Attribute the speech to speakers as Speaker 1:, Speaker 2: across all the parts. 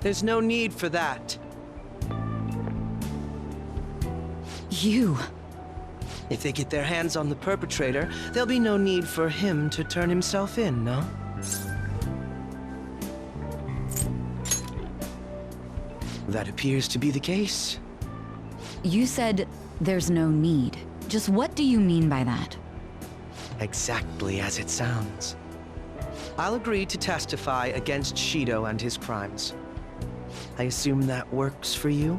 Speaker 1: There's no need for that.
Speaker 2: You...
Speaker 1: If they get their hands on the perpetrator, there'll be no need for him to turn himself in, no? That appears to be the case.
Speaker 2: You said there's no need. Just what do you mean by that?
Speaker 1: Exactly as it sounds. I'll agree to testify against Shido and his crimes. I assume that works for you?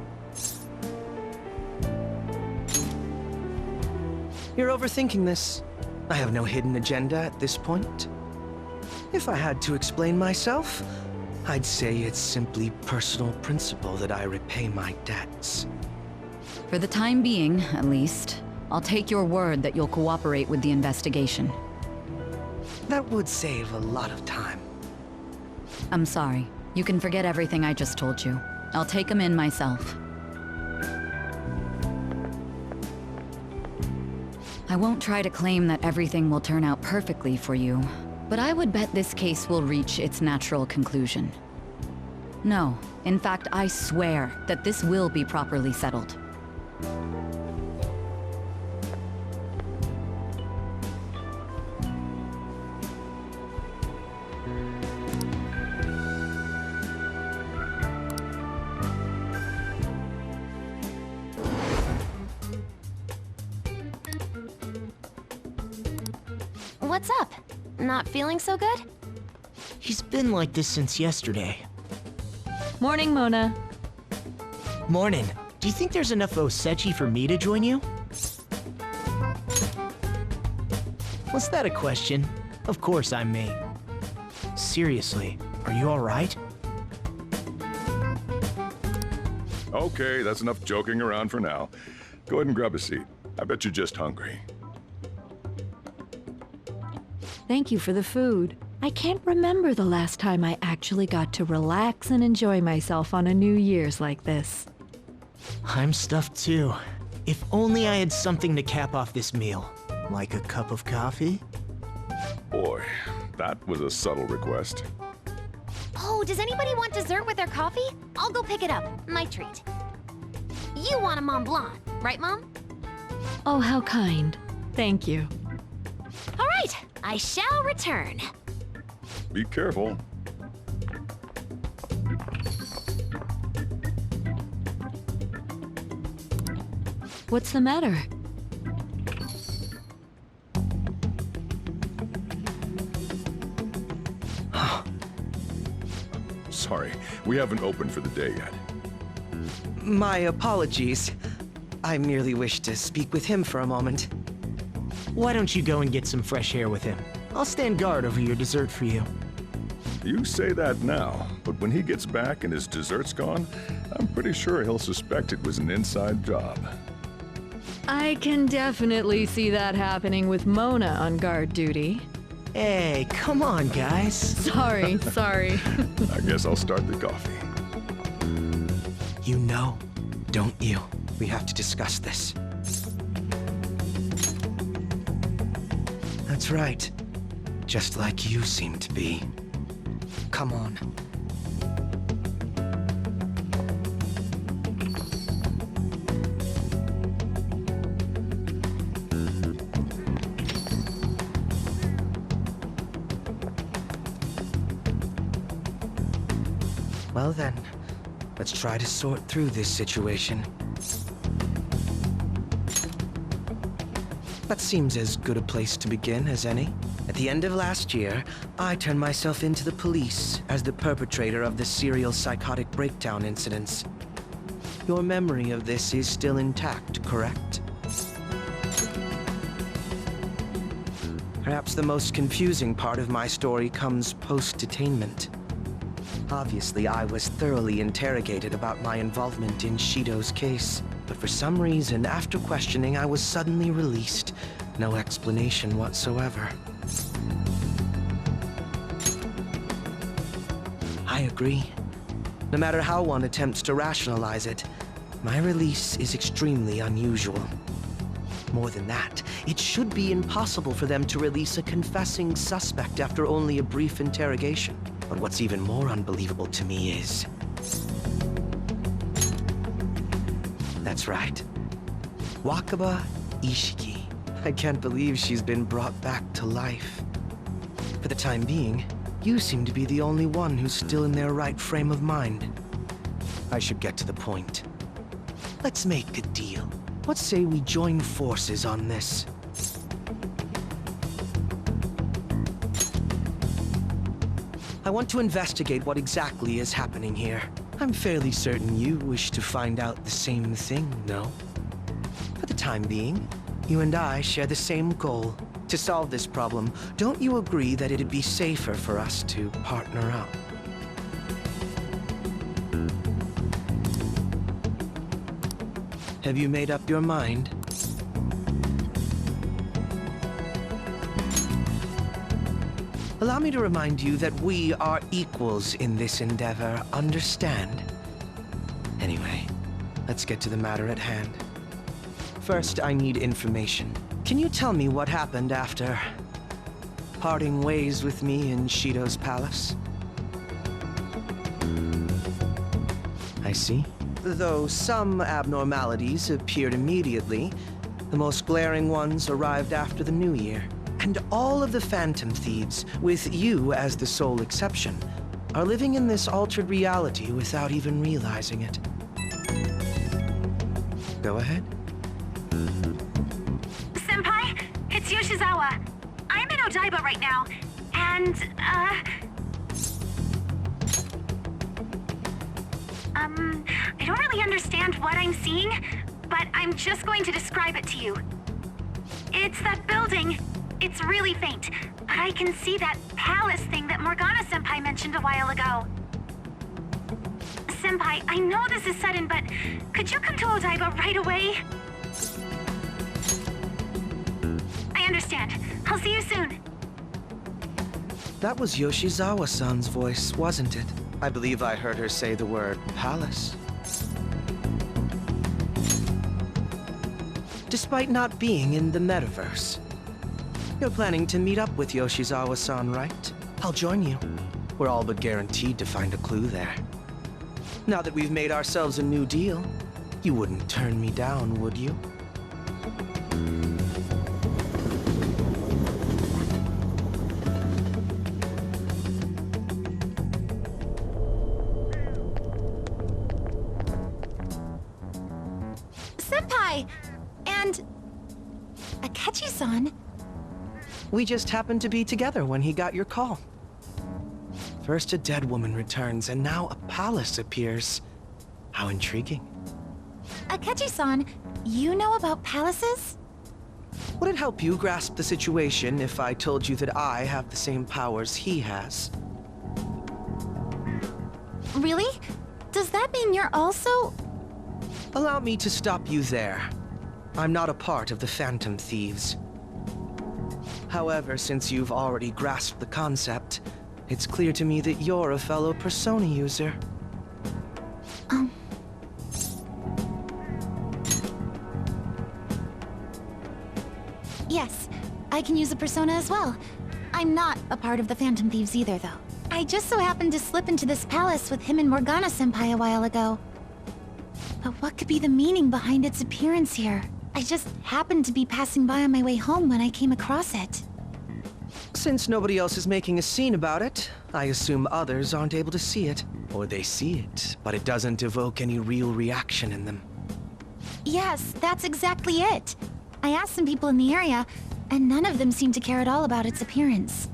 Speaker 1: You're overthinking this. I have no hidden agenda at this point. If I had to explain myself, I'd say it's simply personal principle that I repay my debts.
Speaker 2: For the time being, at least, I'll take your word that you'll cooperate with the investigation.
Speaker 1: That would save a lot of time.
Speaker 2: I'm sorry. You can forget everything I just told you. I'll take him in myself. I won't try to claim that everything will turn out perfectly for you, but I would bet this case will reach its natural conclusion. No, in fact, I swear that this will be properly settled.
Speaker 3: What's up? Not feeling so good?
Speaker 4: He's been like this since yesterday.
Speaker 5: Morning, Mona.
Speaker 4: Morning. Do you think there's enough Osechi for me to join you? Was that a question? Of course I'm me. Seriously, are you alright?
Speaker 6: Okay, that's enough joking around for now. Go ahead and grab a seat. I bet you're just hungry.
Speaker 5: Thank you for the food. I can't remember the last time I actually got to relax and enjoy myself on a New Year's like this.
Speaker 4: I'm stuffed too. If only I had something to cap off this meal. Like a cup of coffee?
Speaker 6: Boy, that was a subtle request.
Speaker 3: Oh, does anybody want dessert with their coffee? I'll go pick it up. My treat. You want a Mont Blanc, right, Mom?
Speaker 5: Oh, how kind. Thank you.
Speaker 3: All right, I shall return.
Speaker 6: Be careful.
Speaker 5: What's the matter?
Speaker 6: Sorry, we haven't opened for the day yet.
Speaker 1: My apologies. I merely wish to speak with him for a moment.
Speaker 4: Why don't you go and get some fresh air with him? I'll stand guard over your dessert for you.
Speaker 6: You say that now, but when he gets back and his dessert's gone, I'm pretty sure he'll suspect it was an inside job.
Speaker 5: I can definitely see that happening with Mona on guard duty.
Speaker 4: Hey, come on, guys.
Speaker 5: Sorry.
Speaker 6: I guess I'll start the coffee.
Speaker 1: You know, don't you? We have to discuss this. That's right. Just like you seem to be. Come on. Well then, let's try to sort through this situation. That seems as good a place to begin as any. At the end of last year, I turned myself into the police as the perpetrator of the serial psychotic breakdown incidents. Your memory of this is still intact, correct? Perhaps the most confusing part of my story comes post-detainment. Obviously, I was thoroughly interrogated about my involvement in Shido's case, but for some reason, after questioning, I was suddenly released. No explanation whatsoever. I agree. No matter how one attempts to rationalize it, my release is extremely unusual. More than that, it should be impossible for them to release a confessing suspect after only a brief interrogation. But what's even more unbelievable to me is That's right. Wakaba Ishiki. I can't believe she's been brought back to life. For the time being, you seem to be the only one who's still in their right frame of mind. I should get to the point. Let's make a deal. What say we join forces on this? I want to investigate what exactly is happening here. I'm fairly certain you wish to find out the same thing, no? For the time being, you and I share the same goal. To solve this problem, don't you agree that it'd be safer for us to partner up? Have you made up your mind? Allow me to remind you that we are equals in this endeavor, understand? Anyway, let's get to the matter at hand. First, I need information. Can you tell me what happened after parting ways with me in Shido's palace? I see. Though some abnormalities appeared immediately, the most glaring ones arrived after the New Year. And all of the Phantom Thieves, with you as the sole exception, are living in this altered reality without even realizing it. Go ahead.
Speaker 7: Senpai, it's Yoshizawa. I'm in Odaiba right now, and, I don't really understand what I'm seeing, but I'm just going to describe it to you. It's that building. It's really faint, but I can see that palace thing that Morgana-senpai mentioned a while ago. Senpai, I know this is sudden, but could you come to Odaiba right away? I understand. I'll see you soon.
Speaker 1: That was Yoshizawa-san's voice, wasn't it? I believe I heard her say the word palace. Despite not being in the metaverse, you're planning to meet up with Yoshizawa-san, right? I'll join you. We're all but guaranteed to find a clue there. Now that we've made ourselves a new deal, you wouldn't turn me down, would you?
Speaker 3: Senpai! And... Akechi-san?
Speaker 1: We just happened to be together when he got your call. First a dead woman returns, and now a palace appears. How intriguing.
Speaker 3: Akechi-san, you know about palaces?
Speaker 1: Would it help you grasp the situation if I told you that I have the same powers he has?
Speaker 3: Really? Does that mean you're also...
Speaker 1: Allow me to stop you there. I'm not a part of the Phantom Thieves. However, since you've already grasped the concept, it's clear to me that you're a fellow Persona user.
Speaker 3: Yes, I can use a Persona as well. I'm not a part of the Phantom Thieves either, though. I just so happened to slip into this palace with him and Morgana-senpai a while ago. But what could be the meaning behind its appearance here? I just happened to be passing by on my way home when I came across it.
Speaker 1: Since nobody else is making a scene about it, I assume others aren't able to see it. Or they see it, but it doesn't evoke any real reaction in them.
Speaker 3: Yes, that's exactly it. I asked some people in the area, and none of them seemed to care at all about its appearance.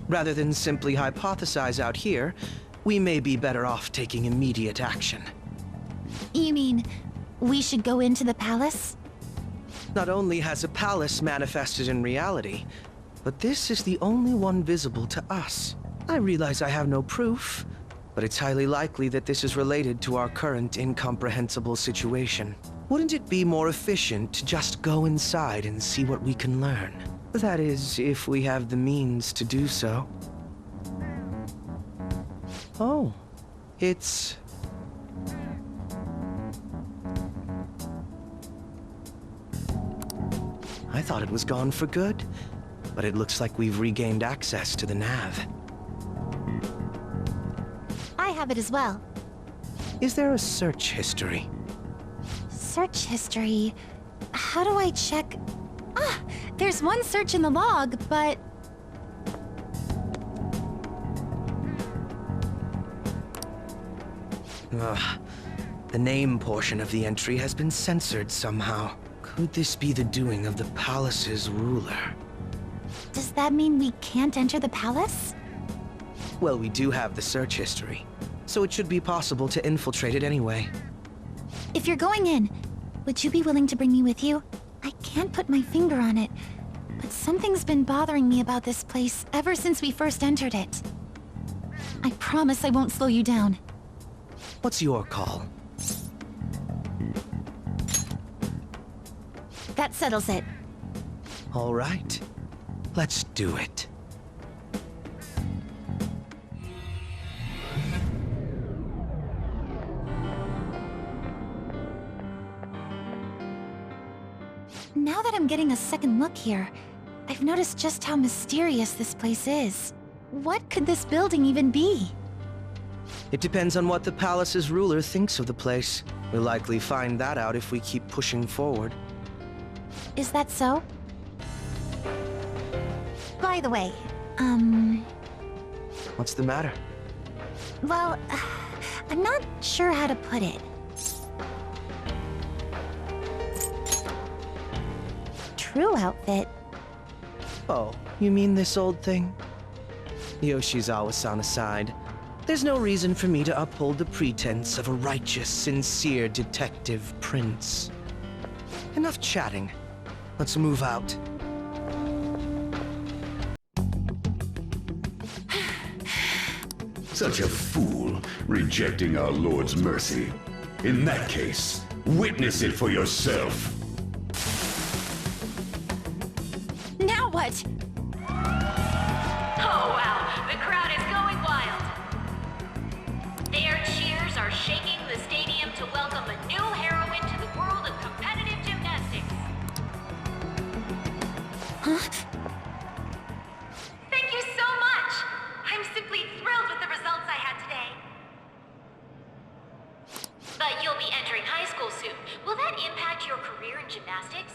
Speaker 1: Rather than simply hypothesize out here, we may be better off taking immediate action.
Speaker 3: You mean, we should go into the palace?
Speaker 1: Not only has a palace manifested in reality, but this is the only one visible to us. I realize I have no proof, but it's highly likely that this is related to our current incomprehensible situation. Wouldn't it be more efficient to just go inside and see what we can learn? That is, if we have the means to do so. Oh, it's... I thought it was gone for good, but it looks like we've regained access to the nav.
Speaker 3: I have it as well.
Speaker 1: Is there a search history?
Speaker 3: Search history. How do I check? Ah, there's one search in the log, but...
Speaker 1: Ugh. The name portion of the entry has been censored somehow. Could this be the doing of the palace's ruler?
Speaker 3: Does that mean we can't enter the palace?
Speaker 1: Well, we do have the search history, so it should be possible to infiltrate it anyway.
Speaker 3: If you're going in, would you be willing to bring me with you? I can't put my finger on it, but something's been bothering me about this place ever since we first entered it. I promise I won't slow you down.
Speaker 1: What's your call?
Speaker 3: That settles it.
Speaker 1: All right. Let's do it.
Speaker 3: Now that I'm getting a second look here, I've noticed just how mysterious this place is. What could this building even be?
Speaker 1: It depends on what the palace's ruler thinks of the place. We'll likely find that out if we keep pushing forward.
Speaker 3: Is that so? By the way,
Speaker 1: What's the matter?
Speaker 3: well, I'm not sure how to put it. True outfit.
Speaker 1: Oh, you mean this old thing? Yoshizawa-san aside, there's no reason for me to uphold the pretense of a righteous, sincere detective prince. Enough chatting. Let's move out.
Speaker 8: Such a fool, rejecting our Lord's mercy. In that case, witness it for yourself.
Speaker 3: Now what?
Speaker 9: Oh wow, the crowd is going wild. Their cheers are shaking the stadium to welcome a new heroine to the world of competitive gymnastics.
Speaker 3: Huh?
Speaker 9: Thank you so much! I'm simply thrilled with the results I had today. But you'll be entering high school soon. Will that impact your career in gymnastics?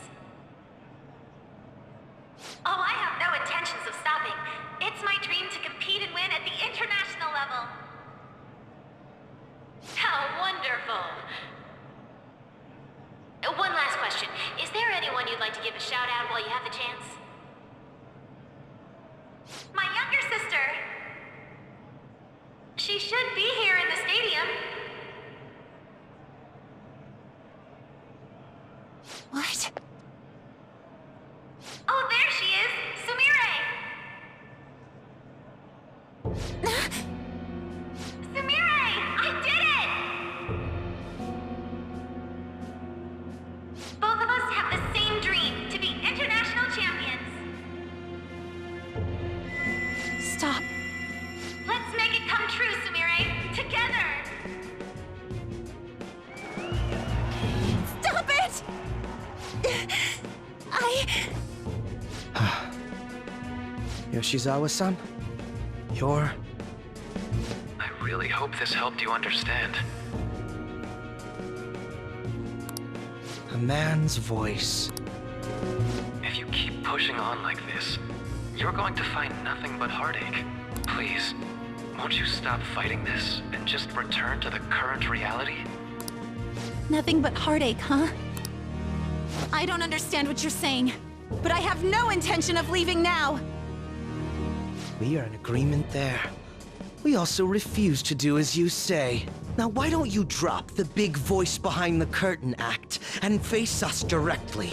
Speaker 9: Oh, I have no intentions of stopping. It's my dream to compete and win at the international level. How wonderful! One last question. Is there anyone you'd like to give a shout out while you have the chance? My younger sister! She should be here in the stadium.
Speaker 3: What?
Speaker 9: Oh, there she is! Sumire! Sumire! I did it! Both of us have the same dream, to be international champions.
Speaker 3: Stop.
Speaker 9: Let's make it come true, Sumire! Together!
Speaker 3: Stop it!
Speaker 1: Yoshizawa-san? You're...
Speaker 10: I really hope this helped you understand.
Speaker 1: a man's voice.
Speaker 10: If you keep pushing on like this, you're going to find nothing but heartache. Please, won't you stop fighting this and just return to the current reality?
Speaker 3: Nothing but heartache, huh? I don't understand what you're saying, but I have no intention of leaving now.
Speaker 1: We are in agreement there. We also refuse to do as you say. Now why don't you drop the big voice behind the curtain act and face us directly?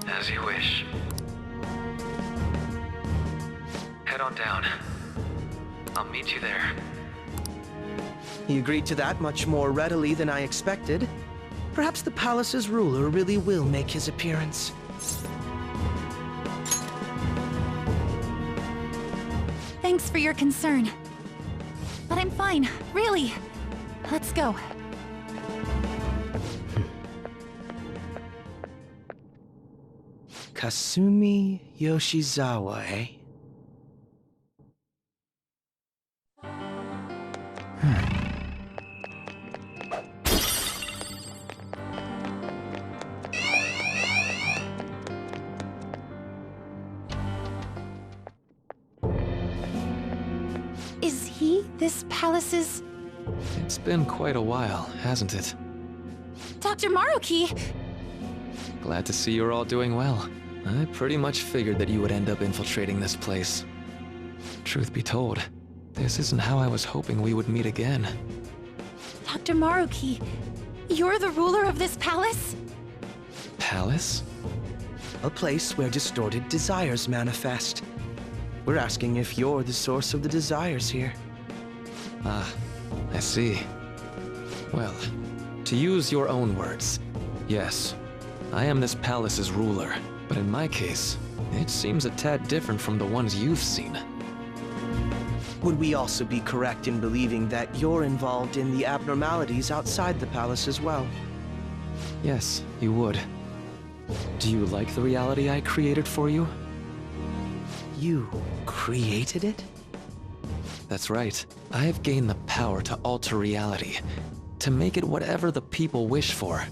Speaker 10: As you wish. Head on down. I'll meet you there.
Speaker 1: He agreed to that much more readily than I expected. Perhaps the palace's ruler really will make his appearance.
Speaker 3: Thanks for your concern. But I'm fine, really. Let's go.
Speaker 1: Kasumi Yoshizawa, eh?
Speaker 3: Is he this palace's...
Speaker 10: It's been quite a while, hasn't it?
Speaker 3: Dr. Maruki?
Speaker 10: Glad to see you're all doing well. I pretty much figured that you would end up infiltrating this place. Truth be told, this isn't how I was hoping we would meet again.
Speaker 3: Dr. Maruki, you're the ruler of this palace?
Speaker 10: Palace?
Speaker 1: A place where distorted desires manifest. We're asking if you're the source of the desires here.
Speaker 10: Ah, I see. Well, to use your own words, yes, I am this palace's ruler, but in my case, it seems a tad different from the ones you've seen.
Speaker 1: Would we also be correct in believing that you're involved in the abnormalities outside the palace as well?
Speaker 10: Yes, you would. Do you like the reality I created for you?
Speaker 1: You created it?
Speaker 10: That's right. I have gained the power to alter reality, to make it whatever the people wish for.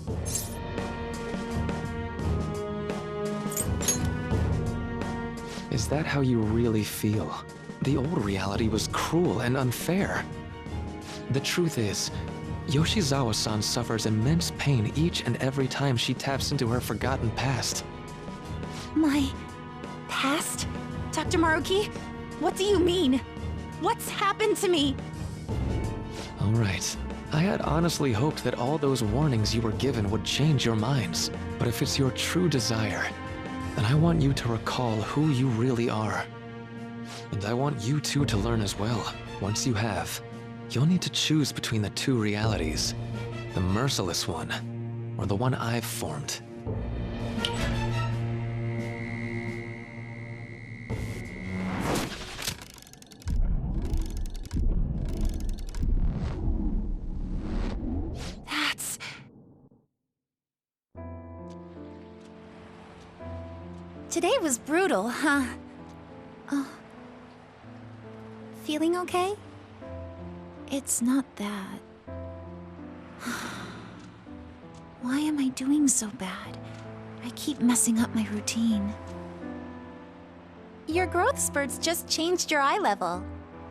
Speaker 10: Is that how you really feel? The old reality was cruel and unfair. The truth is, Yoshizawa-san suffers immense pain each and every time she taps into her forgotten past.
Speaker 3: My... past? Dr. Maruki, what do you mean? What's happened to me?
Speaker 10: All right. I had honestly hoped that all those warnings you were given would change your minds. But if it's your true desire, then I want you to recall who you really are. And I want you two to learn as well. Once you have, you'll need to choose between the two realities. The merciless one, or the one I've formed.
Speaker 3: That's... Today was brutal, huh? Oh. Feeling okay? It's not that. Why am I doing so bad? I keep messing up my routine. Your growth spurts just changed your eye level.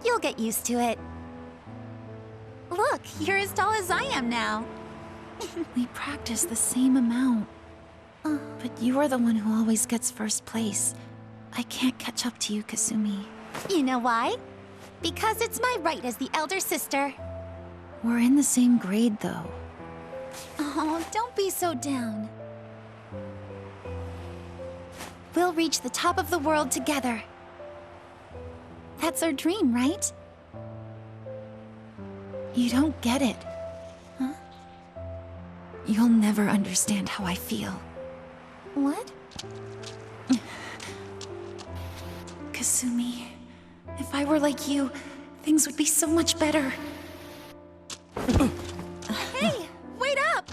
Speaker 3: You'll get used to it. Look, you're as tall as I am now. We practice the same amount. But you're the one who always gets first place. I can't catch up to you, Kasumi. You know why? Because it's my right as the elder sister. We're in the same grade, though. Oh, don't be so down. We'll reach the top of the world together. That's our dream, right? You don't get it. Huh? You'll never understand how I feel. What? Kasumi, if I were like you, things would be so much better. Hey, wait up!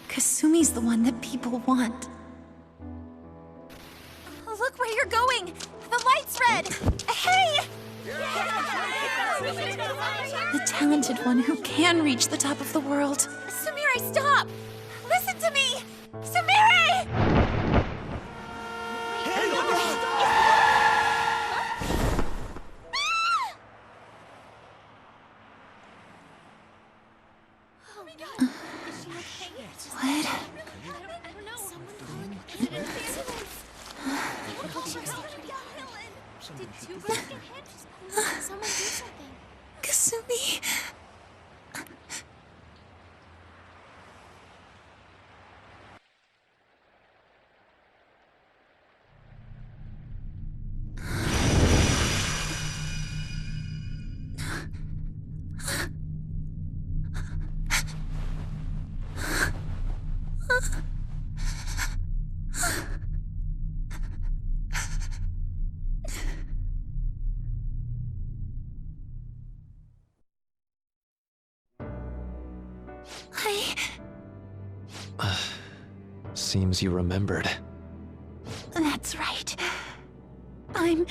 Speaker 3: Kasumi's the one that people want. Look where you're going! The light's red! Hey! The talented one who can reach the top of the world. Sumire, stop! Listen to me! Sumire! Kasumi...
Speaker 10: Seems you remembered.
Speaker 3: That's right. I'm...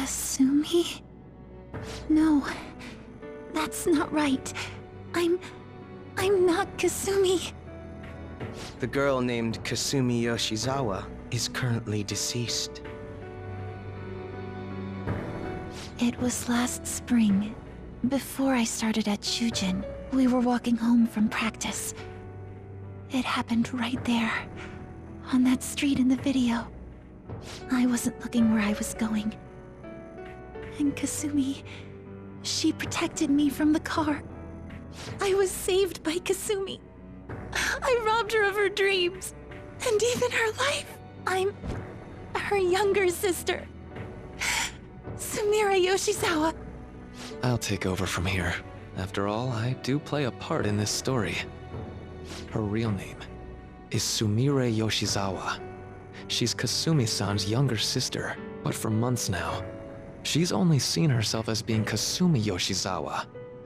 Speaker 3: Kasumi? No, that's not right. I'm not Kasumi.
Speaker 1: The girl named Kasumi Yoshizawa is currently deceased.
Speaker 3: It was last spring, before I started at Shujin. We were walking home from practice. It happened right there, on that street in the video. I wasn't looking where I was going. And Kasumi, she protected me from the car. I was saved by Kasumi. I robbed her of her dreams, and even her life. I'm her younger sister, Sumire Yoshizawa.
Speaker 10: I'll take over from here. After all, I do play a part in this story. Her real name is Sumire Yoshizawa. She's Kasumi-san's younger sister, but for months now, she's only seen herself as being Kasumi Yoshizawa,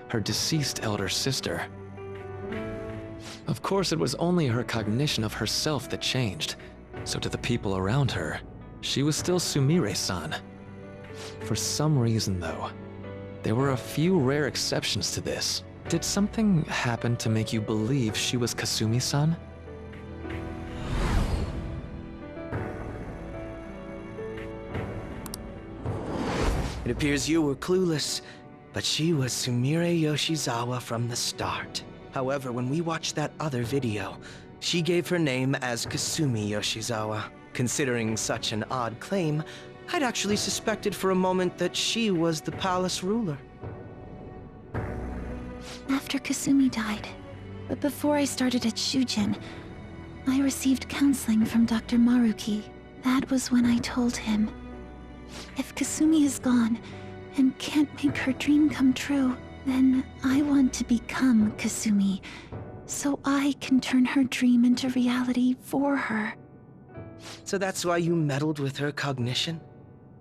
Speaker 10: her deceased elder sister. Of course, it was only her cognition of herself that changed, so to the people around her, she was still Sumire-san. For some reason, though, there were a few rare exceptions to this. Did something happen to make you believe she was Kasumi-san?
Speaker 1: It appears you were clueless, but she was Sumire Yoshizawa from the start. However, when we watched that other video, she gave her name as Kasumi Yoshizawa. Considering such an odd claim, I'd actually suspected for a moment that she was the palace ruler.
Speaker 3: After Kasumi died, but before I started at Shujin, I received counseling from Dr. Maruki. That was when I told him, if Kasumi is gone and can't make her dream come true, then I want to become Kasumi, so I can turn her dream into reality for her.
Speaker 1: So that's why you meddled with her cognition?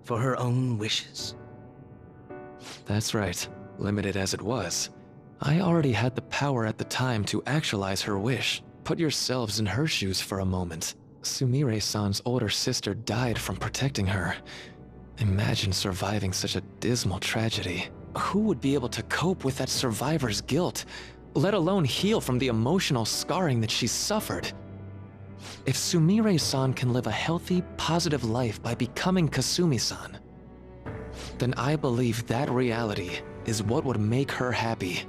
Speaker 1: For her own wishes?
Speaker 10: That's right. Limited as it was, I already had the power at the time to actualize her wish. Put yourselves in her shoes for a moment. Sumire-san's older sister died from protecting her. Imagine surviving such a dismal tragedy. Who would be able to cope with that survivor's guilt, let alone heal from the emotional scarring that she's suffered? If Sumire-san can live a healthy, positive life by becoming Kasumi-san, then I believe that reality is what would make her happy.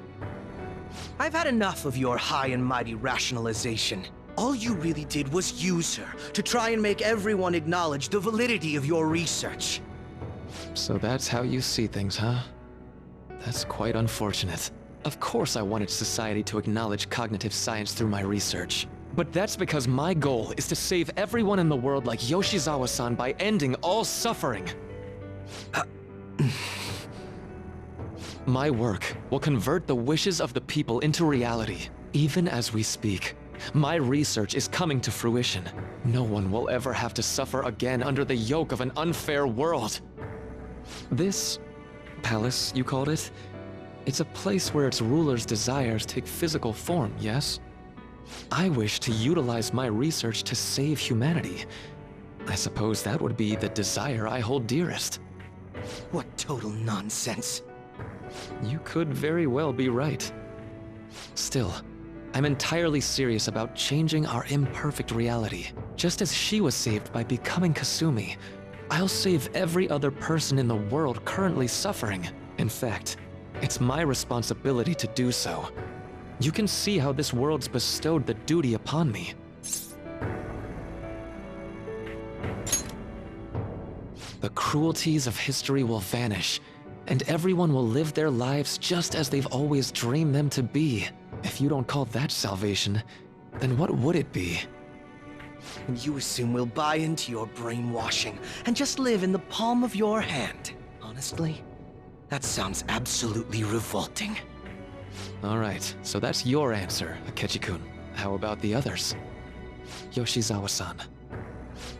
Speaker 1: I've had enough of your high and mighty rationalization. All you really did was use her to try and make everyone acknowledge the validity of your research.
Speaker 10: So that's how you see things, huh? That's quite unfortunate. Of course I wanted society to acknowledge cognitive science through my research. But that's because my goal is to save everyone in the world like Yoshizawa-san by ending all suffering. My work will convert the wishes of the people into reality. Even as we speak, my research is coming to fruition. No one will ever have to suffer again under the yoke of an unfair world. This palace, you called it? It's a place where its ruler's desires take physical form, yes? I wish to utilize my research to save humanity. I suppose that would be the desire I hold dearest.
Speaker 1: What total nonsense.
Speaker 10: You could very well be right. Still, I'm entirely serious about changing our imperfect reality. Just as she was saved by becoming Kasumi, I'll save every other person in the world currently suffering. In fact, it's my responsibility to do so. You can see how this world's bestowed the duty upon me. The cruelties of history will vanish, and everyone will live their lives just as they've always dreamed them to be. If you don't call that salvation, then what would it be?
Speaker 1: And you assume we'll buy into your brainwashing and just live in the palm of your hand. Honestly, that sounds absolutely revolting.
Speaker 10: Alright, so that's your answer, Akechi-kun. How about the others? Yoshizawa-san,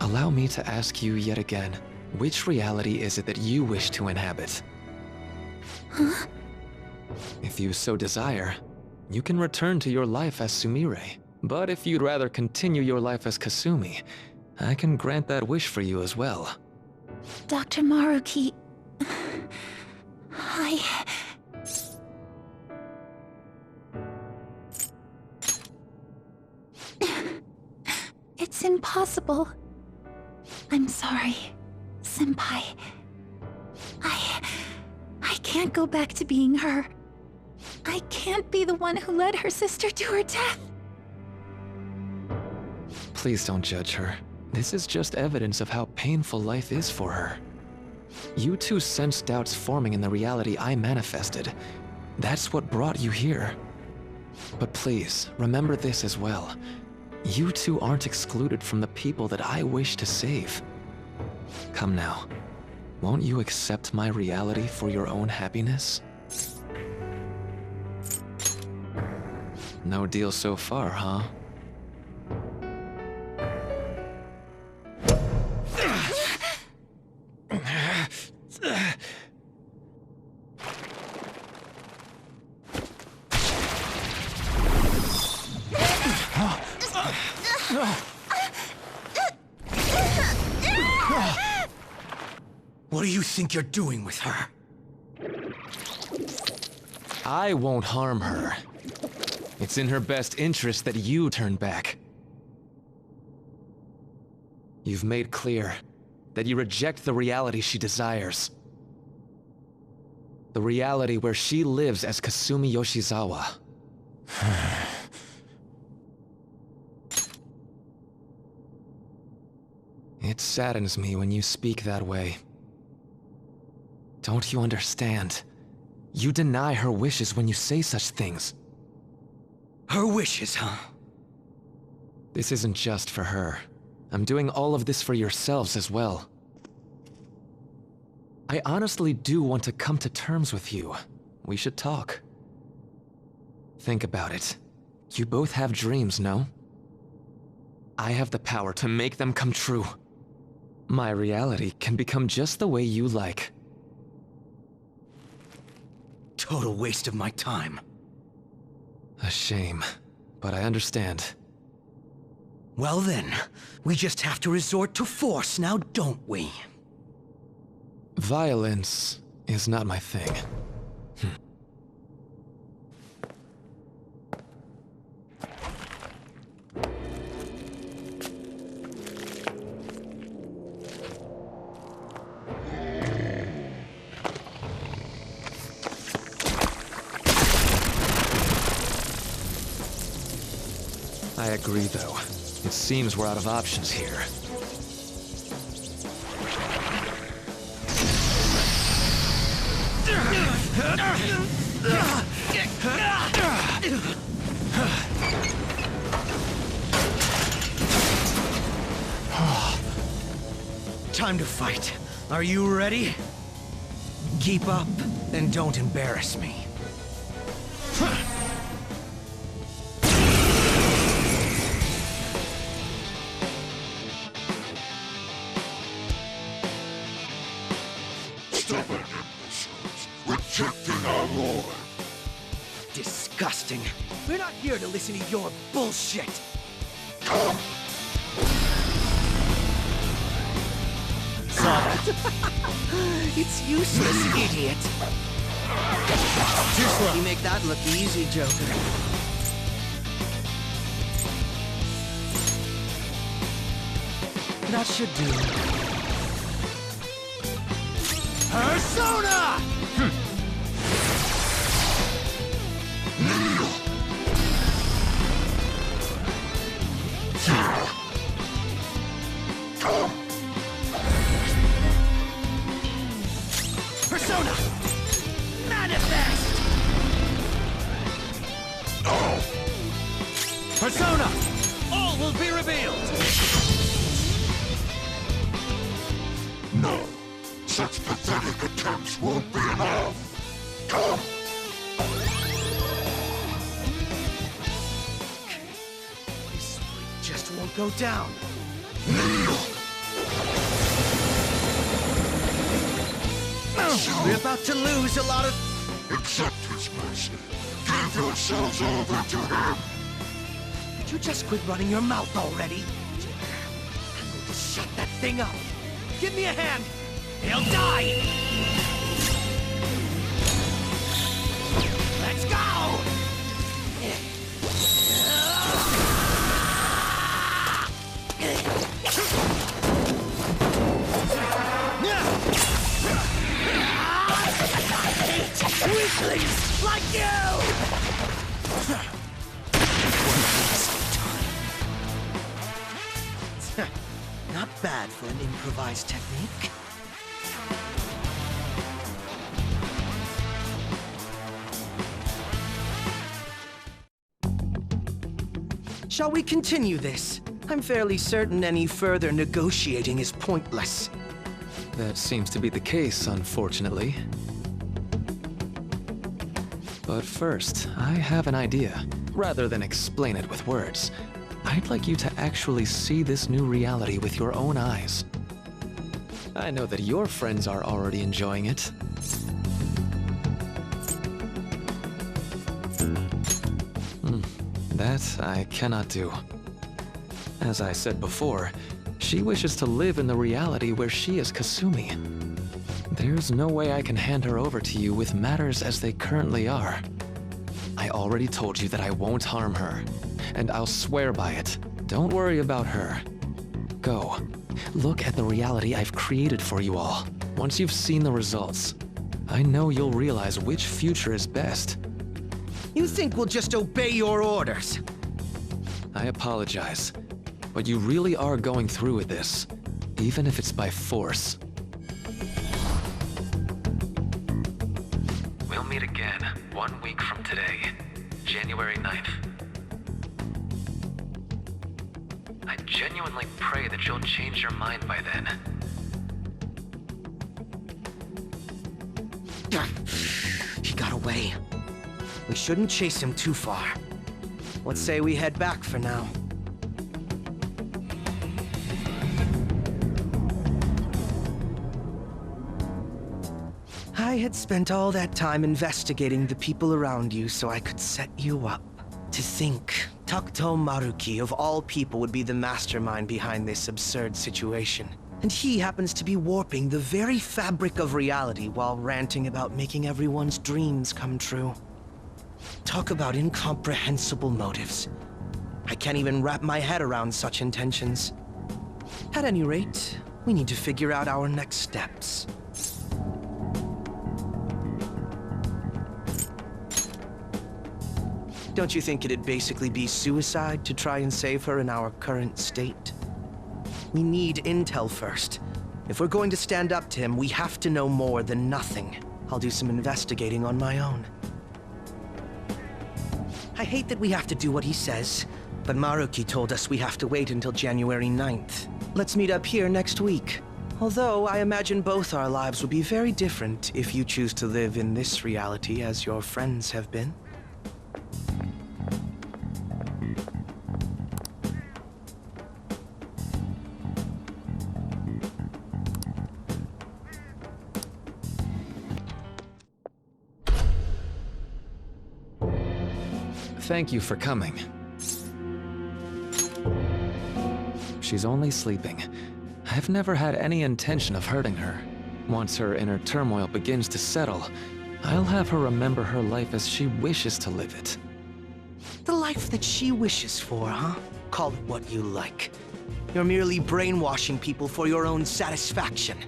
Speaker 10: allow me to ask you yet again, which reality is it that you wish to inhabit?
Speaker 3: Huh?
Speaker 10: If you so desire, you can return to your life as Sumire. But if you'd rather continue your life as Kasumi, I can grant that wish for you as well.
Speaker 3: Dr. Maruki, It's impossible. I'm sorry, Senpai. I can't go back to being her. I can't be the one who led her sister to her death.
Speaker 10: Please don't judge her. This is just evidence of how painful life is for her. You two sensed doubts forming in the reality I manifested. That's what brought you here. But please, remember this as well. You two aren't excluded from the people that I wish to save. Come now. Won't you accept my reality for your own happiness? No deal so far, huh?
Speaker 4: What do you think you're doing with her?
Speaker 10: I won't harm her. It's in her best interest that you turn back. You've made clear that you reject the reality she desires. The reality where she lives as Kasumi Yoshizawa. It saddens me when you speak that way. Don't you understand? You deny her wishes when you say such things.
Speaker 4: Her wishes, huh?
Speaker 10: This isn't just for her. I'm doing all of this for yourselves as well. I honestly do want to come to terms with you. We should talk. Think about it. You both have dreams, no? I have the power to make them come true. My reality can become just the way you like.
Speaker 4: Total waste of my time.
Speaker 10: A shame, but I understand.
Speaker 4: Well then, we just have to resort to force now, don't we?
Speaker 10: Violence is not my thing. I agree, though. It seems we're out of options here.
Speaker 4: Time to fight. Are you ready? Keep up, and don't embarrass me.
Speaker 8: Stubborn imbeciles, rejecting our lord.
Speaker 4: Disgusting. We're not here to listen to your bullshit.
Speaker 8: Come!
Speaker 4: Saw that? It's useless, idiot. Too slow. You make that look easy, Joker. That should do. Persona! Persona! Manifest! Persona! All will be revealed!
Speaker 8: No. Such pathetic attempts won't be enough. Come!
Speaker 4: This freak just won't go down. We're about to lose a lot of...
Speaker 8: Accept his mercy. Give yourselves over to him.
Speaker 4: Could you just quit running your mouth already? I'm going to shut that thing up. Give me a hand. He'll die!
Speaker 1: Let's go! Weaklings like you! Not bad for an improvised technique. Shall we continue this? I'm fairly certain any further negotiating is pointless.
Speaker 10: That seems to be the case, unfortunately. But first, I have an idea. Rather than explain it with words, I'd like you to actually see this new reality with your own eyes. I know that your friends are already enjoying it. That I cannot do. As I said before, she wishes to live in the reality where she is Kasumi. There's no way I can hand her over to you with matters as they currently are. I already told you that I won't harm her, and I'll swear by it. Don't worry about her. Go. Look at the reality I've created for you all. Once you've seen the results, I know you'll realize which future is best.
Speaker 1: You think we'll just obey your orders?
Speaker 10: I apologize, but you really are going through with this, even if it's by force. We'll meet again 1 week from today, January 9th. I genuinely pray that you'll change your mind by then.
Speaker 1: He got away. We shouldn't chase him too far. Let's say we head back for now. I had spent all that time investigating the people around you so I could set you up. To think, Takuto Maruki of all people would be the mastermind behind this absurd situation. And he happens to be warping the very fabric of reality while ranting about making everyone's dreams come true. Talk about incomprehensible motives. I can't even wrap my head around such intentions. At any rate, we need to figure out our next steps. Don't you think it'd basically be suicide to try and save her in our current state? We need intel first. If we're going to stand up to him, we have to know more than nothing. I'll do some investigating on my own. I hate that we have to do what he says, but Maruki told us we have to wait until January 9th. Let's meet up here next week. Although I imagine both our lives would be very different if you choose to live in this reality as your friends have been.
Speaker 10: Thank you for coming. She's only sleeping. I've never had any intention of hurting her. Once her inner turmoil begins to settle, I'll have her remember her life as she wishes to live it.
Speaker 1: The life that she wishes for, huh? Call it what you like. You're merely brainwashing people for your own satisfaction.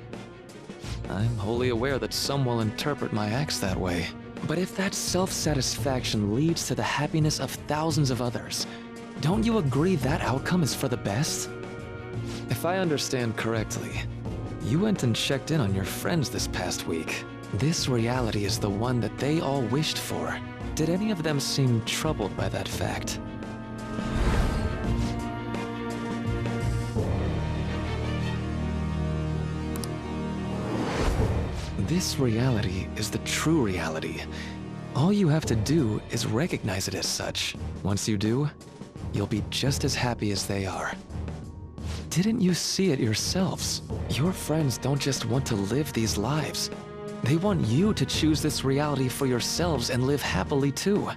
Speaker 10: I'm wholly aware that some will interpret my acts that way. But if that self-satisfaction leads to the happiness of thousands of others, don't you agree that outcome is for the best? If I understand correctly, you went and checked in on your friends this past week. This reality is the one that they all wished for. Did any of them seem troubled by that fact? This reality is the true reality. All you have to do is recognize it as such. Once you do, you'll be just as happy as they are. Didn't you see it yourselves? Your friends don't just want to live these lives. They want you to choose this reality for yourselves and live happily too.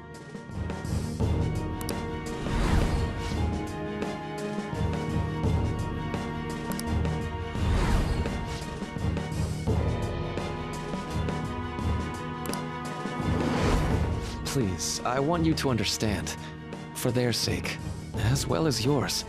Speaker 10: Please, I want you to understand. For their sake, as well as yours.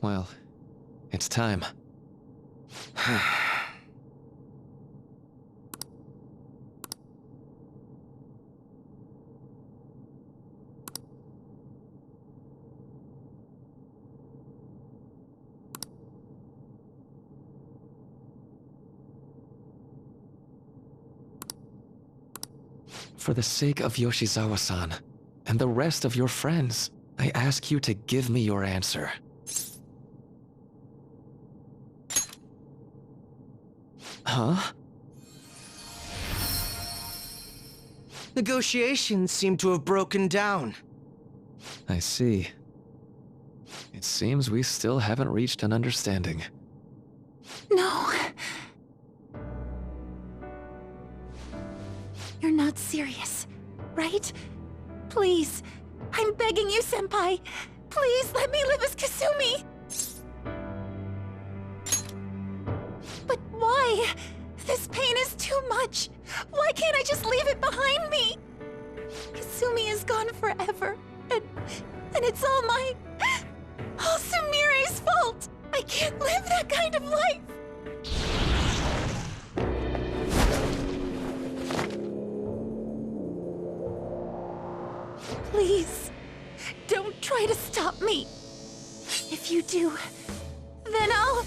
Speaker 10: Well, it's time. For the sake of Yoshizawa-san, and the rest of your friends, I ask you to give me your answer. Huh?
Speaker 1: Negotiations seem to have broken down.
Speaker 10: I see. It seems we still haven't reached an understanding.
Speaker 3: No. You're not serious, right? Please, I'm begging you, Senpai. Please let me live as Kasumi. But why? This pain is too much. Why can't I just leave it behind me? Kasumi is gone forever, and it's all Sumire's fault. I can't live that kind of life. Please, don't try to stop me. If you do, then I'll...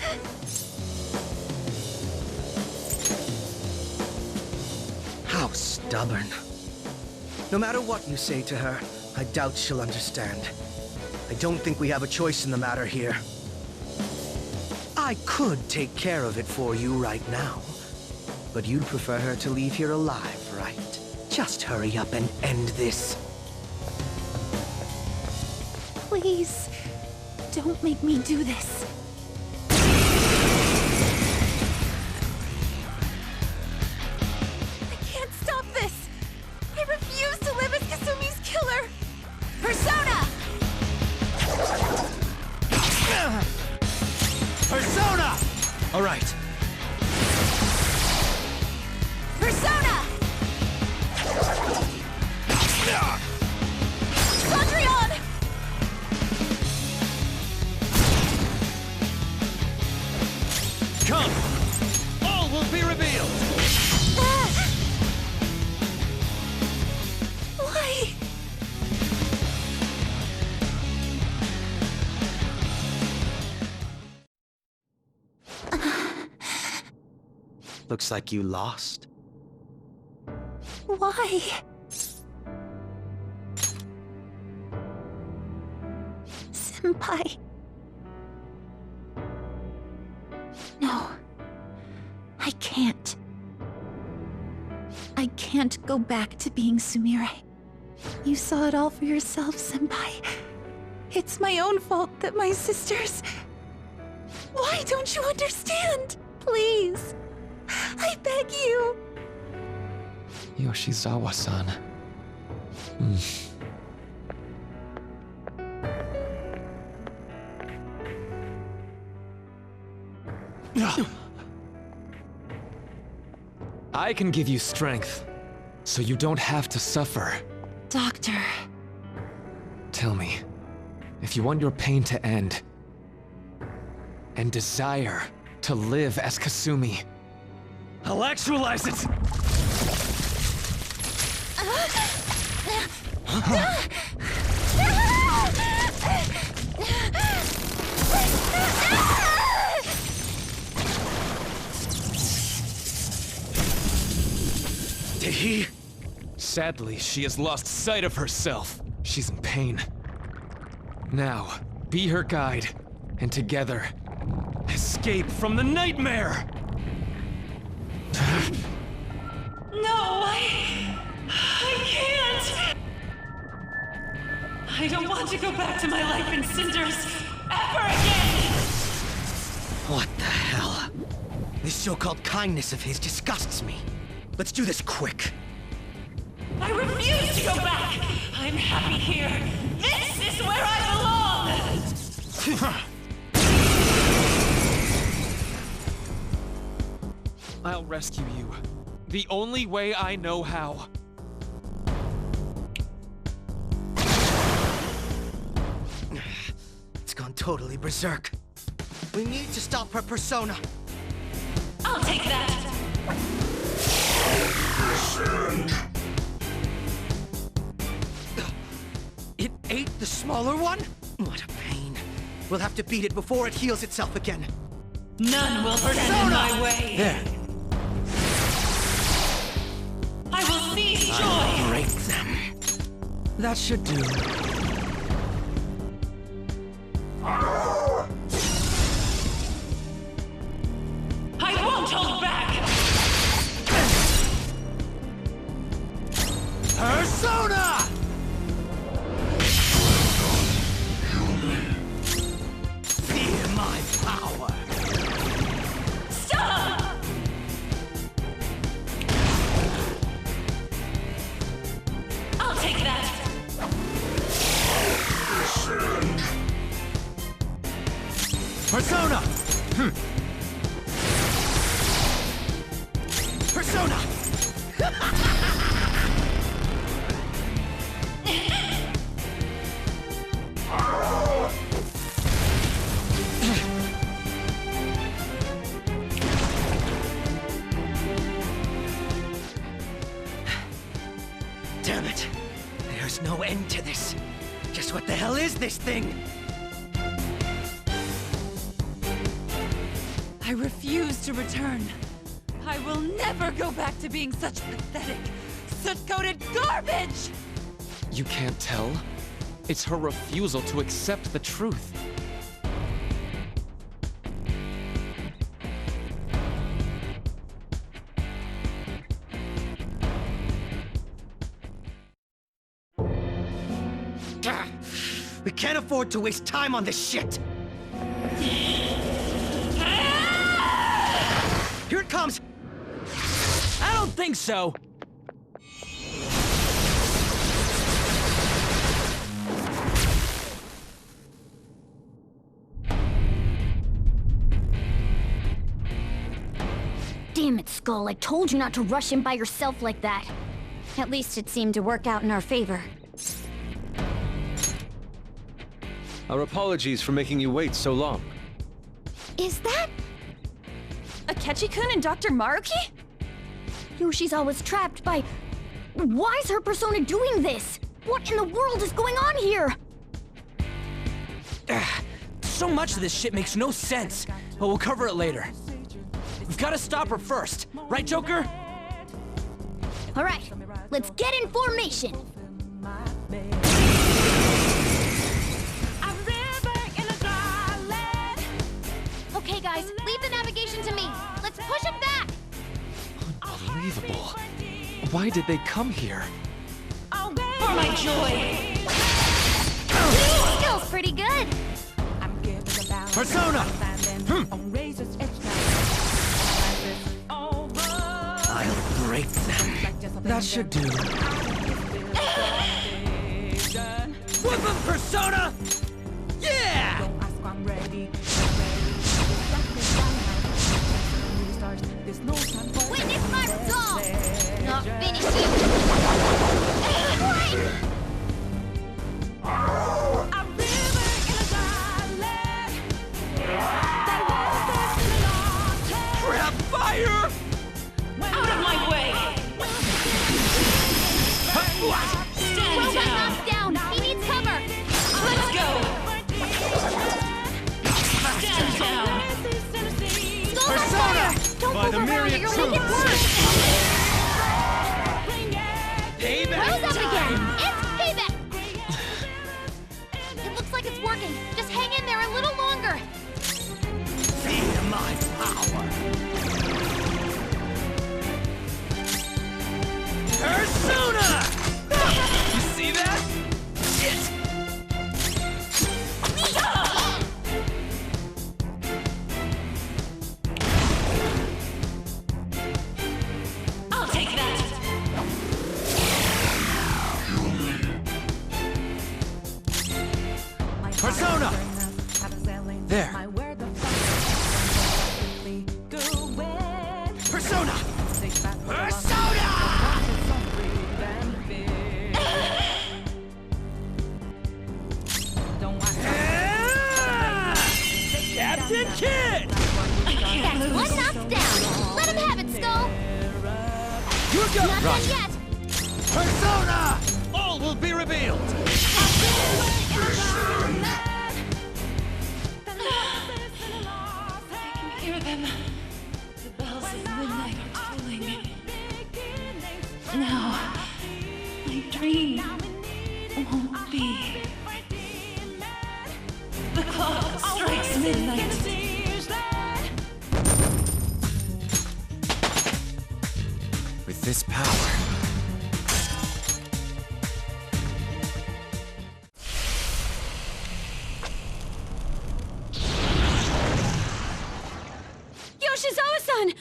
Speaker 1: How stubborn. No matter what you say to her, I doubt she'll understand. I don't think we have a choice in the matter here. I could take care of it for you right now. But you'd prefer her to leave here alive, right? Just hurry up and end this.
Speaker 3: Please, don't make me do this. I can't stop this. I refuse to live as Kasumi's killer. Persona!
Speaker 4: Persona!
Speaker 1: All right.
Speaker 3: Persona! Cendrillon!
Speaker 4: Come! All will be revealed!
Speaker 3: Why?
Speaker 1: Looks like you lost.
Speaker 3: Why? Senpai. No. I can't. I can't go back to being Sumire. You saw it all for yourself, Senpai. It's my own fault that my sisters... Why don't you understand? Please. I beg you.
Speaker 10: Yoshizawa-san. I can give you strength, so you don't have to suffer.
Speaker 3: Doctor.
Speaker 10: Tell me, if you want your pain to end, and desire to live as Kasumi, I'll actualize it!
Speaker 1: Did he?
Speaker 10: Sadly, she has lost sight of herself. She's in pain. Now, be her guide, and together, escape from the nightmare!
Speaker 9: No, I can't. I don't want to go back to my life in cinders ever again.
Speaker 1: What the hell? This so-called kindness of his disgusts me. Let's do this quick.
Speaker 9: I refuse to go back. I'm happy here. This is where I belong.
Speaker 10: I'll rescue you. The only way I know how.
Speaker 1: It's gone totally berserk. We need to stop her persona.
Speaker 9: I'll take that.
Speaker 1: It ate the smaller one? What a pain. We'll have to beat it before it heals itself again.
Speaker 9: None will stand in my way.
Speaker 1: There.
Speaker 9: I will seize joy.
Speaker 1: I'll break them. That should do.
Speaker 9: I won't hold back.
Speaker 1: Persona! Fear my power.
Speaker 9: Stop! I'll take that.
Speaker 1: Persona! Persona! Damn it! There's no end to this. Just what the hell is this thing?
Speaker 9: I refuse to return. I will never go back to being such pathetic, soot-coated garbage!
Speaker 10: You can't tell? It's her refusal to accept the truth.
Speaker 1: We can't afford to waste time on this shit! Here it comes!
Speaker 4: I don't think so.
Speaker 3: Damn it, Skull. I told you not to rush in by yourself like that. At least it seemed to work out in our favor.
Speaker 11: Our apologies for making you wait so long.
Speaker 3: Is that...
Speaker 9: Akechi-kun and Dr. Maruki?
Speaker 3: Yoshi's always trapped by... Why is her persona doing this? What in the world is going on here?
Speaker 4: So much of this shit makes no sense, but we'll cover it later. We've got to stop her first, right, Joker?
Speaker 3: All right, let's get in formation. Okay, guys, leave the navigation to me. Let's push it back.
Speaker 10: Unbelievable. Why did they come here?
Speaker 9: For my joy!
Speaker 3: Feels pretty good.
Speaker 1: Persona! I'll break them. That should do. Whip 'em, Persona! Yeah!
Speaker 3: Witness my resolve! Not finished yet.
Speaker 1: Crap fire!
Speaker 9: Out of my way! Stand
Speaker 3: Robot
Speaker 9: down!
Speaker 3: knocked down. He needs cover.
Speaker 9: Let's go! Stand down!
Speaker 3: Go on fire! Don't move around or you'll make it worse.
Speaker 1: Payback
Speaker 3: Rose up
Speaker 1: time!
Speaker 3: again. It's payback. It looks like it's working. Just hang in there a little longer.
Speaker 1: Feel my power!
Speaker 12: Persona! There. Persona! Persona! Captain Kidd!
Speaker 3: That's one knocked down. Let him have it, Skull.
Speaker 12: You go!
Speaker 3: Not done yet.
Speaker 12: Persona! All will be revealed!
Speaker 13: I can hear them. The bells of midnight are tolling. Now, my dream won't be. The clock strikes midnight.
Speaker 12: With this power...
Speaker 2: Yoshizawa-san!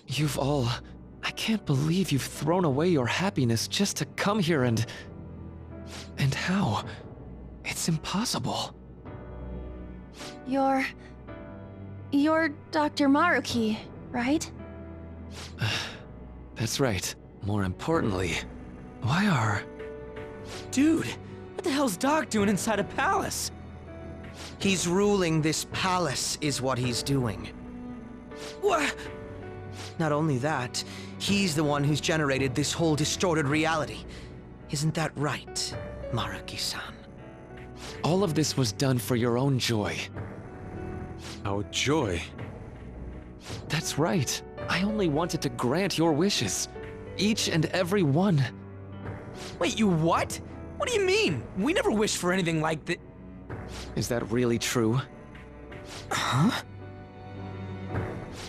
Speaker 10: You've all... I can't believe you've thrown away your happiness just to come here and... And how? It's impossible.
Speaker 14: You're Dr. Maruki, right?
Speaker 10: That's right. More importantly, why are...
Speaker 1: Dude, what the hell's Doc doing inside a palace? He's ruling this palace, is what he's doing. What? Not only that, he's the one who's generated this whole distorted reality. Isn't that right, Maruki-san?
Speaker 10: All of this was done for your own joy.
Speaker 11: Our joy?
Speaker 10: That's right. I only wanted to grant your wishes. Each and every one.
Speaker 12: Wait, you what? What do you mean? We never wished for anything like that.
Speaker 10: Is that really true?
Speaker 12: Huh?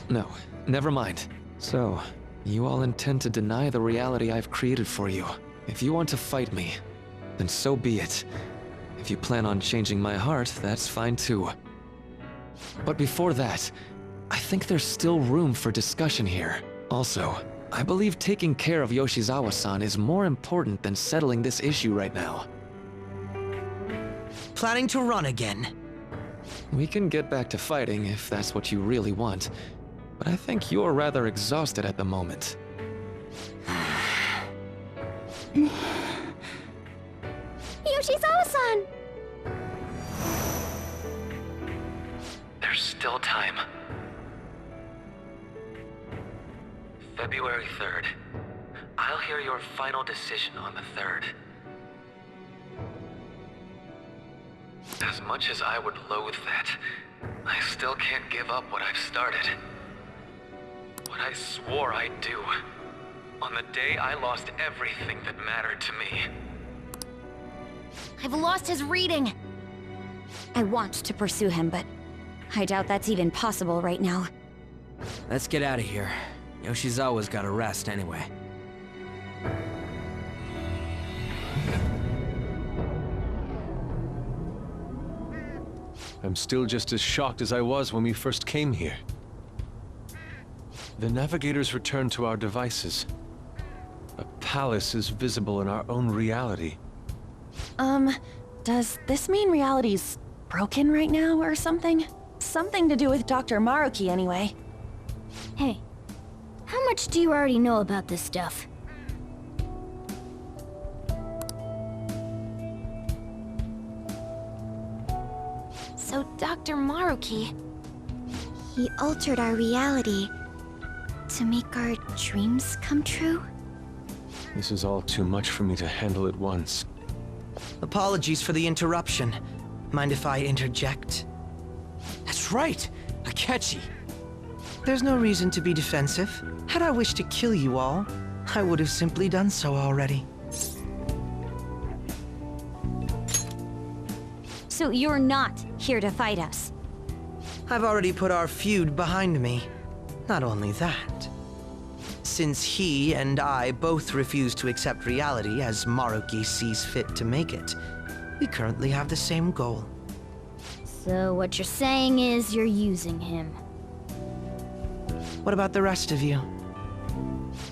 Speaker 10: No, never mind. So, you all intend to deny the reality I've created for you. If you want to fight me, then so be it. If you plan on changing my heart, that's fine too. But before that, I think there's still room for discussion here. Also, I believe taking care of Yoshizawa-san is more important than settling this issue right now.
Speaker 1: Planning to run again?
Speaker 10: We can get back to fighting if that's what you really want, but I think you're rather exhausted at the moment.
Speaker 3: Yoshizawa-san!
Speaker 10: There's still time. February 3rd. I'll hear your final decision on the 3rd. As much as I would loathe that, I still can't give up what I've started. What I swore I'd do. On the day I lost everything that mattered to me.
Speaker 3: I've lost his reading. I want to pursue him, but I doubt that's even possible right now.
Speaker 12: Let's get out of here. Yoshizawa's gotta rest anyway.
Speaker 11: I'm still just as shocked as I was when we first came here. The navigators returned to our devices. A palace is visible in our own reality.
Speaker 14: Does this mean reality's broken right now or something? Something to do with Dr. Maruki anyway.
Speaker 3: Hey, how much do you already know about this stuff? So Dr. Maruki... He altered our reality to make our dreams come true?
Speaker 11: This is all too much for me to handle at once.
Speaker 1: Apologies for the interruption. Mind if I interject?
Speaker 12: That's right! Akechi!
Speaker 1: There's no reason to be defensive. Had I wished to kill you all, I would have simply done so already.
Speaker 3: So you're not here to fight us?
Speaker 1: I've already put our feud behind me. Not only that. Since he and I both refuse to accept reality as Maruki sees fit to make it, we currently have the same goal.
Speaker 3: So what you're saying is you're using him.
Speaker 1: What about the rest of you?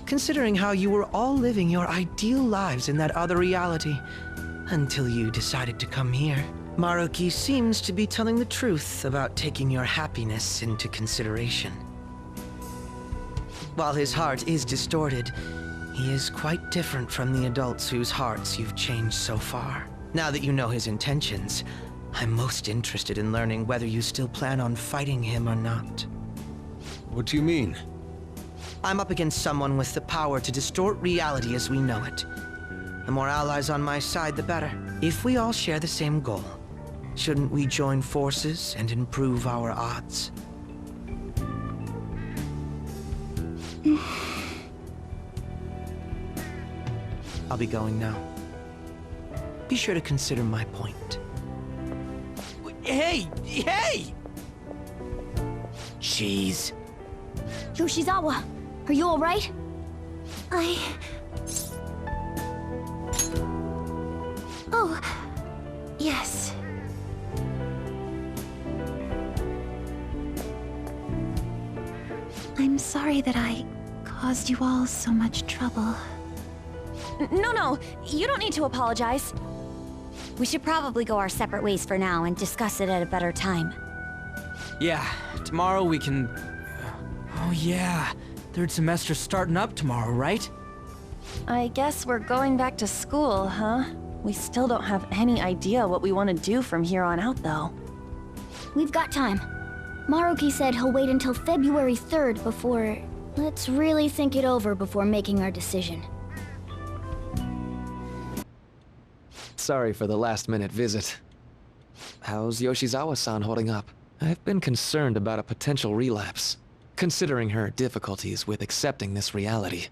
Speaker 1: considering how you were all living your ideal lives in that other reality, until you decided to come here. Maruki seems to be telling the truth about taking your happiness into consideration. While his heart is distorted, he is quite different from the adults whose hearts you've changed so far. Now that you know his intentions, I'm most interested in learning whether you still plan on fighting him or not.
Speaker 11: What do you mean?
Speaker 1: I'm up against someone with the power to distort reality as we know it. The more allies on my side, the better. If we all share the same goal, shouldn't we join forces and improve our odds? I'll be going now. Be sure to consider my point.
Speaker 12: Hey! Hey!
Speaker 1: Jeez.
Speaker 3: Yoshizawa, are you alright? Oh, yes. I'm sorry that I caused you all so much trouble.
Speaker 14: No, you don't need to apologize.
Speaker 15: We should probably go our separate ways for now and discuss it at a better time.
Speaker 12: Yeah, tomorrow we can... Oh yeah, third semester's starting up tomorrow, right?
Speaker 14: I guess we're going back to school, huh? We still don't have any idea what we want to do from here on out, though.
Speaker 15: We've got time. Maruki said he'll wait until February 3rd before... Let's really think it over before making our decision.
Speaker 10: Sorry for the last-minute visit. How's Yoshizawa-san holding up? I've been concerned about a potential relapse, considering her difficulties with accepting this reality.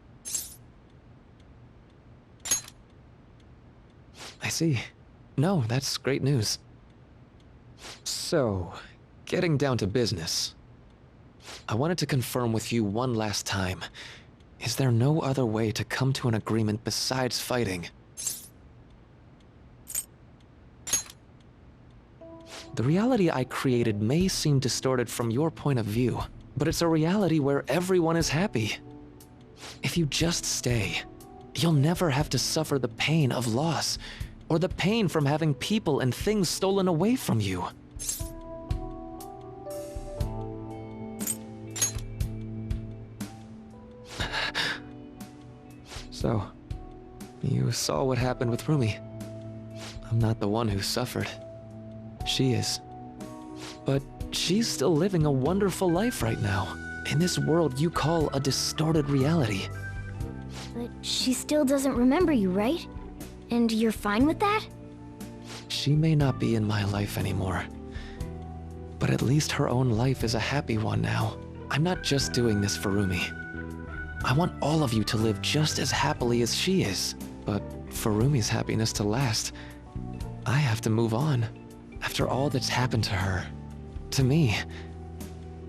Speaker 10: I see. No, that's great news. So, getting down to business. I wanted to confirm with you one last time. Is there no other way to come to an agreement besides fighting? The reality I created may seem distorted from your point of view, but it's a reality where everyone is happy. If you just stay, you'll never have to suffer the pain of loss, or the pain from having people and things stolen away from you. So, you saw what happened with Rumi. I'm not the one who suffered. She is. But she's still living a wonderful life right now, in this world you call a distorted reality.
Speaker 15: But she still doesn't remember you, right? And you're fine with that?
Speaker 10: She may not be in my life anymore, but at least her own life is a happy one now. I'm not just doing this for Rumi. I want all of you to live just as happily as she is. But for Rumi's happiness to last, I have to move on. After all that's happened to her, to me,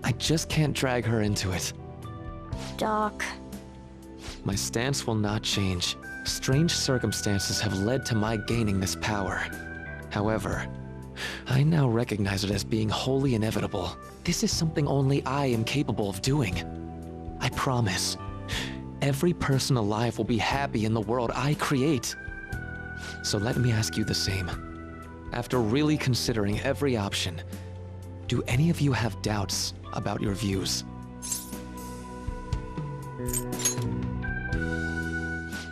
Speaker 10: I just can't drag her into it.
Speaker 15: Doc.
Speaker 10: My stance will not change. Strange circumstances have led to my gaining this power. However, I now recognize it as being wholly inevitable. This is something only I am capable of doing. I promise. Every person alive will be happy in the world I create. So let me ask you the same. After really considering every option, do any of you have doubts about your views?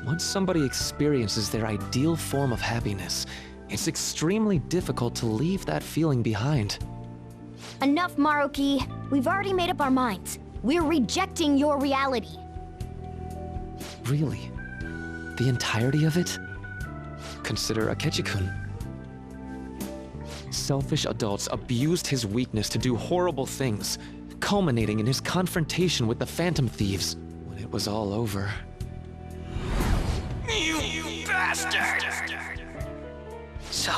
Speaker 10: Once somebody experiences their ideal form of happiness, it's extremely difficult to leave that feeling behind.
Speaker 15: Enough, Maruki. We've already made up our minds. We're rejecting your reality.
Speaker 10: Really? The entirety of it? Consider Akechi-kun. Selfish adults abused his weakness to do horrible things, culminating in his confrontation with the Phantom Thieves. When it was all over...
Speaker 1: You bastard! So,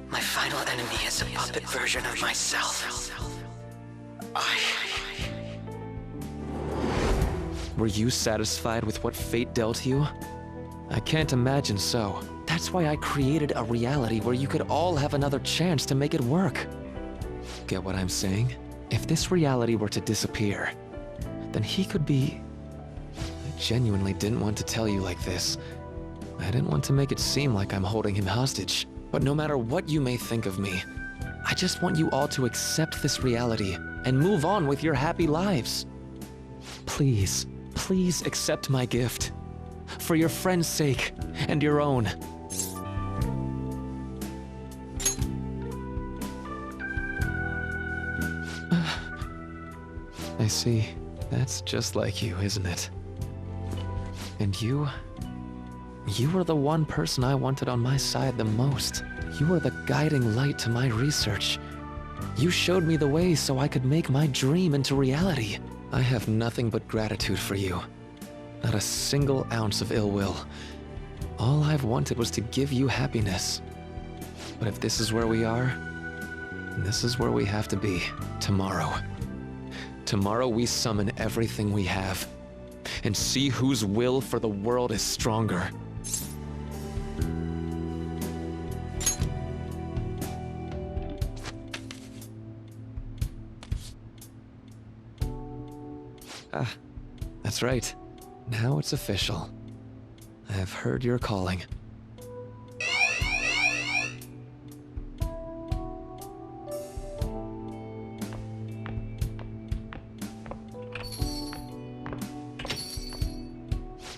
Speaker 1: my final enemy is a puppet version of myself.
Speaker 10: Were you satisfied with what fate dealt you? I can't imagine so. That's why I created a reality where you could all have another chance to make it work. Get what I'm saying? If this reality were to disappear, then he could be genuinely didn't want to tell you like this. I didn't want to make it seem like I'm holding him hostage. But no matter what you may think of me, I just want you all to accept this reality and move on with your happy lives. Please, please accept my gift. For your friend's sake, and your own. I see. That's just like you, isn't it? And you were the one person I wanted on my side the most. You were the guiding light to my research. You showed me the way so I could make my dream into reality. I have nothing but gratitude for you. Not a single ounce of ill will. All I've wanted was to give you happiness. But if this is where we are, this is where we have to be tomorrow. Tomorrow we summon everything we have and see whose will for the world is stronger. Ah, that's right. Now it's official. I have heard your calling.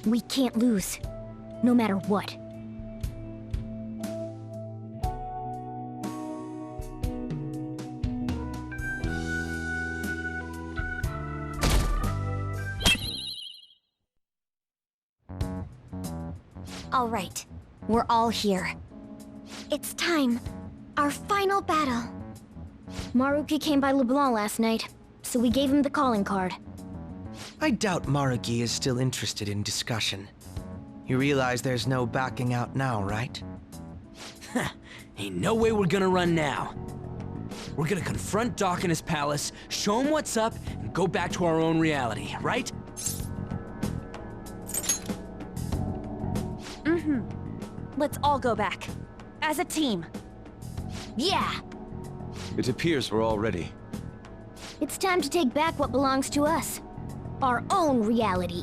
Speaker 15: We can't lose, no matter what. All right, we're all here. It's time. Our final battle. Maruki came by LeBlanc last night, so we gave him the calling card.
Speaker 1: I doubt Maruki is still interested in discussion. You realize there's no backing out now, right?
Speaker 12: Ain't no way we're gonna run now. We're gonna confront Doc in his palace, show him what's up, and go back to our own reality, right?
Speaker 14: Let's all go back. As a team.
Speaker 15: Yeah!
Speaker 11: It appears we're all ready.
Speaker 15: It's time to take back what belongs to us. Our own reality.